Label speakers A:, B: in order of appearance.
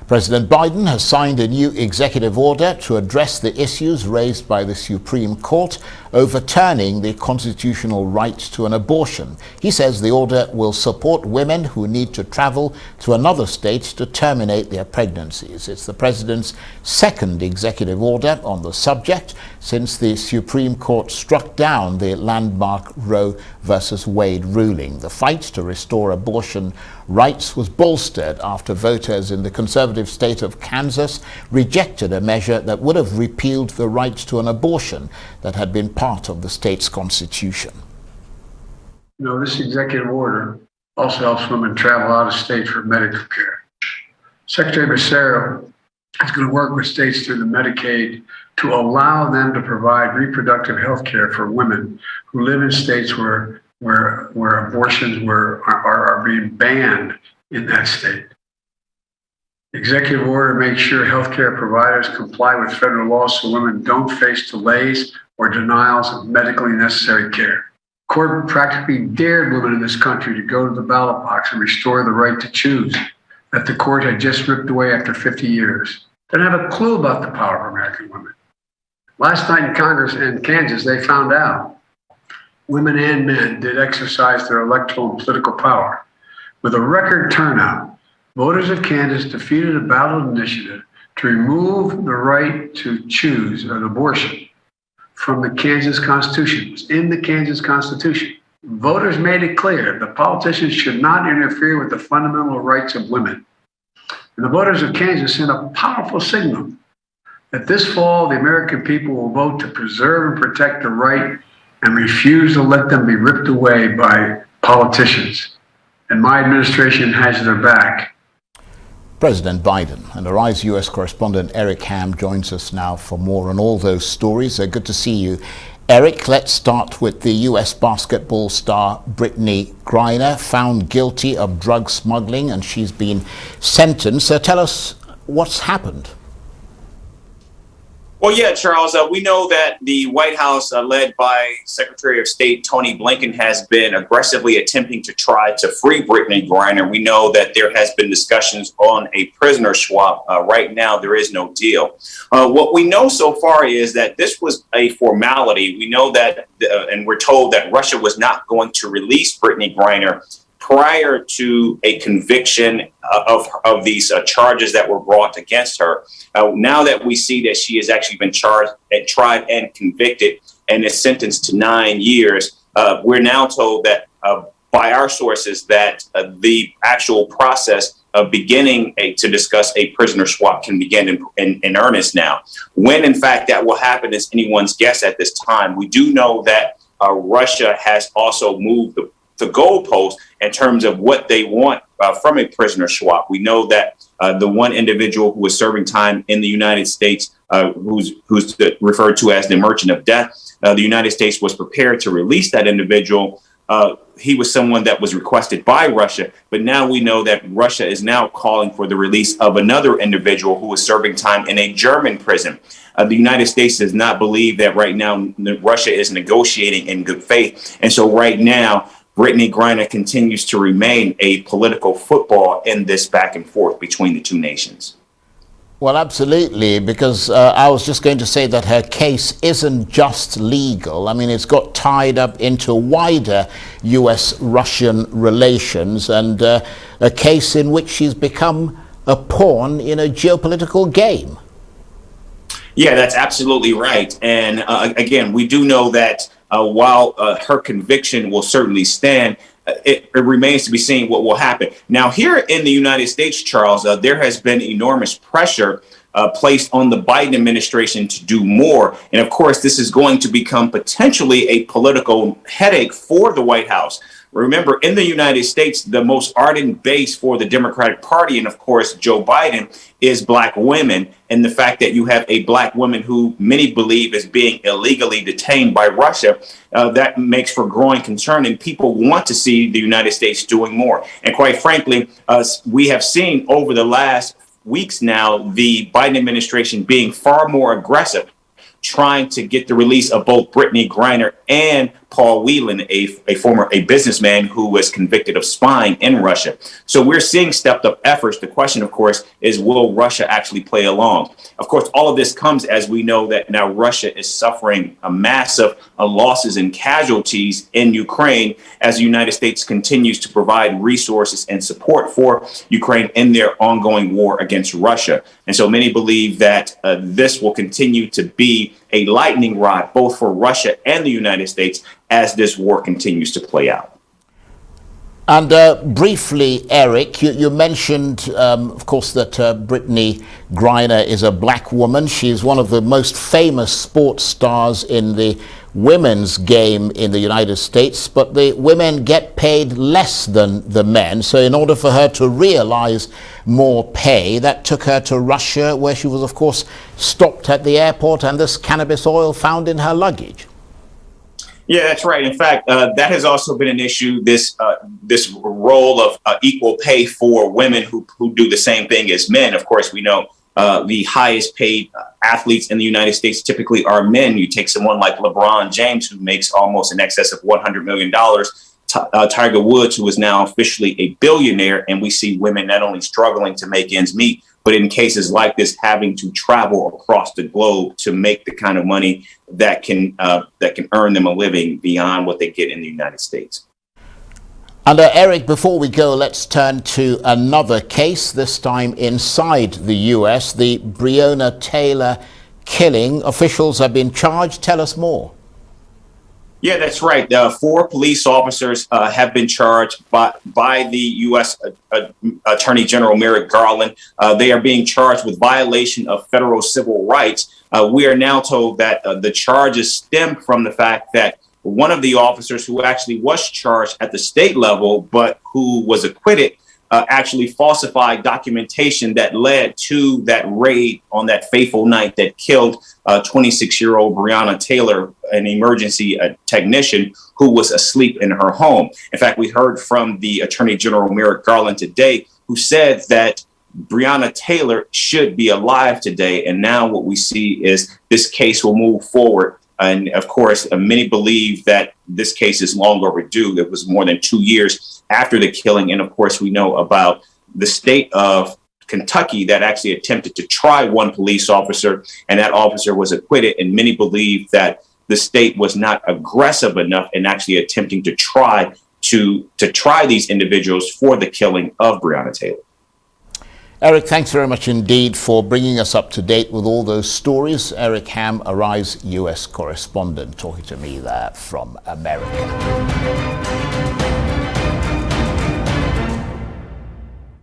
A: President Biden has signed a new executive order to address the issues raised by the Supreme Court overturning the constitutional right to an abortion. He says the order will support women who need to travel to another state to terminate their pregnancies. It's the president's second executive order on the subject since the Supreme Court struck down the landmark Roe versus Wade ruling. The fight to restore abortion rights was bolstered after voters in the conservative state of Kansas rejected a measure that would have repealed the right to an abortion that had been part of the state's constitution.
B: You know, this executive order also helps women travel out of state for medical care. Secretary Becerra is going to work with states through the Medicaid to allow them to provide reproductive health care for women who live in states where abortions are being banned in that state. The executive order makes sure healthcare providers comply with federal laws so women don't face delays or denials of medically necessary care. The court practically dared women in this country to go to the ballot box and restore the right to choose that the court had just ripped away after 50 years. They didn't have a clue about the power of American women. Last night in Congress in Kansas, they found out women and men did exercise their electoral and political power. With a record turnout, voters of Kansas defeated a ballot initiative to remove the right to choose an abortion from the Kansas Constitution. It was in the Kansas Constitution. Voters made it clear that politicians should not interfere with the fundamental rights of women. And the voters of Kansas sent a powerful signal that this fall the American people will vote to preserve and protect the right and refuse to let them be ripped away by politicians. And my administration has their back.
A: President Biden and Arise U.S. correspondent Eric Ham joins us now for more on all those stories. Good to see you. Eric, let's start with the U.S. basketball star Brittany Griner, found guilty of drug smuggling, and she's been sentenced. So tell us what's happened.
C: Well, yeah, Charles, we know that the White House, led by Secretary of State Tony Blinken, has been aggressively attempting to try to free Brittany Griner. We know that there has been discussions on a prisoner swap. Right now, there is no deal. What we know so far is that this was a formality. We know that, and we're told that Russia was not going to release Brittany Griner prior to a conviction of these charges that were brought against her. Now that we see that she has actually been charged and tried and convicted and is sentenced to 9 years, we're now told that by our sources that the actual process of beginning to discuss a prisoner swap can begin in earnest now. When, in fact, that will happen is anyone's guess at this time. We do know that Russia has also moved the goalpost in terms of what they want from a prisoner swap. We know that the one individual who was serving time in the United States, who's referred to as the Merchant of Death, the United States was prepared to release that individual. He was someone that was requested by Russia, but now we know that Russia is now calling for the release of another individual who was serving time in a German prison. The United States does not believe that right now Russia is negotiating in good faith. And so right now, Brittany Griner continues to remain a political football in this back and forth between the two nations.
A: Well, absolutely, because I was just going to say that her case isn't just legal. I mean, it's got tied up into wider U.S.-Russian relations and a case in which she's become a pawn in a geopolitical game.
C: Yeah, that's absolutely right. And again, we do know that while her conviction will certainly stand, it remains to be seen what will happen. Now, here in the United States, Charles, there has been enormous pressure placed on the Biden administration to do more. And of course, this is going to become potentially a political headache for the White House. Remember, in the United States, the most ardent base for the Democratic Party, and of course, Joe Biden, is Black women. And the fact that you have a Black woman who many believe is being illegally detained by Russia, that makes for growing concern. And people want to see the United States doing more. And quite frankly, we have seen over the last weeks now, the Biden administration being far more aggressive, trying to get the release of both Brittany Griner and Paul Whelan, a businessman who was convicted of spying in Russia. So we're seeing stepped up efforts. The question, of course, is will Russia actually play along? Of course, all of this comes as we know that now Russia is suffering a massive losses and casualties in Ukraine as the United States continues to provide resources and support for Ukraine in their ongoing war against Russia. And so many believe that this will continue to be a lightning rod both for Russia and the United States as this war continues to play out.
A: And briefly, Eric, you mentioned, of course, that Brittany Griner is a black woman. She's one of the most famous sports stars in the women's game in the United States, but the women get paid less than the men. So in order for her to realize more pay, that took her to Russia, where she was, of course, stopped at the airport and this cannabis oil found in her luggage.
C: Yeah, that's right. In fact, that has also been an issue, this role of equal pay for women who do the same thing as men. Of course, we know the highest paid athletes in the United States typically are men. You take someone like LeBron James, who makes almost in excess of $100 million. Tiger Woods, who is now officially a billionaire. And we see women not only struggling to make ends meet, but in cases like this, having to travel across the globe to make the kind of money that can earn them a living beyond what they get in the United States.
A: And Eric, before we go, let's turn to another case, this time inside the U.S., the Brianna Taylor killing. Officials have been charged. Tell us more.
C: Yeah, that's right. 4 police officers have been charged by the U.S. Attorney General Merrick Garland. They are being charged with violation of federal civil rights. We are now told that the charges stem from the fact that one of the officers who actually was charged at the state level, but who was acquitted, actually falsified documentation that led to that raid on that fateful night that killed 26-year-old Brianna Taylor, an emergency technician who was asleep in her home. In fact, we heard from the Attorney General Merrick Garland today, who said that Brianna Taylor should be alive today. And now what we see is this case will move forward. And of course, many believe that this case is long overdue. It was more than 2 years after the killing. And of course, we know about the state of Kentucky that actually attempted to try one police officer, and that officer was acquitted. And many believe that the state was not aggressive enough in actually attempting to try these individuals for the killing of Brianna Taylor.
A: Eric, thanks very much indeed for bringing us up to date with all those stories. Eric Ham, Arise US correspondent, talking to me there from America.